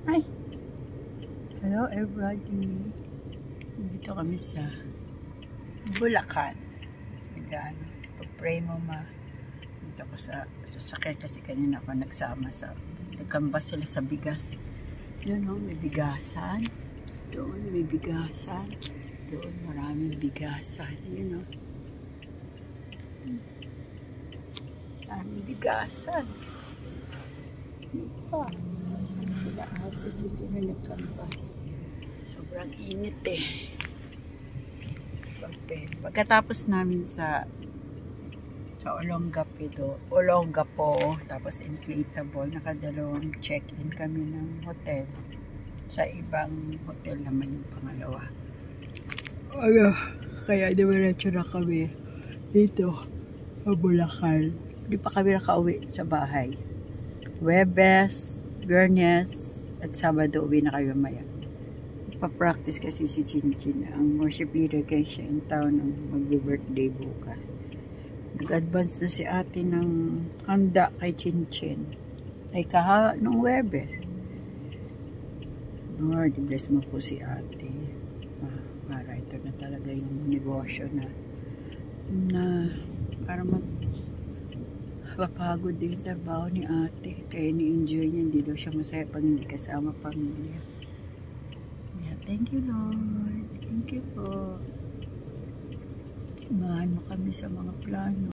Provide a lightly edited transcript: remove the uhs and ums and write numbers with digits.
Hi! Hello everybody! Dito kami sa Bulacan. Pag-pray mo dito ko sa sasakyan kasi kanina ako nagsama sa nagkambas sila sa bigas. Yun o, may bigasan. Doon may bigasan. Doon maraming bigasan. Yun o. Maraming bigasan. Yun pa. Sila ate dito na nagkambas. Sobrang init eh. Pagkatapos namin sa Olongapo, tapos inflatable, nakadalawang check-in kami ng hotel. Sa ibang hotel naman yung pangalawa. Kaya diretso na kami dito sa Bulacan. Hindi pa kami nakauwi sa bahay. Huwebes, Biyernes, at Sabado uwi na kayo maya. Pa-practice kasi si Chinchin, ang worship leader kay siya in town ang mag-birthday bukas. Nag-advance na si ate ng handa kay Chinchin. Ay nung Huwebes. Lord, bless mo po si ate. Para ito na talaga yung negosyo na para mapagod din yung trabaho ni ate. Kaya ni-enjoy niya, hindi daw siya masaya pag hindi kasama pamilya. Yeah, thank you Lord. Thank you po. Imahan mo kami sa mga plano.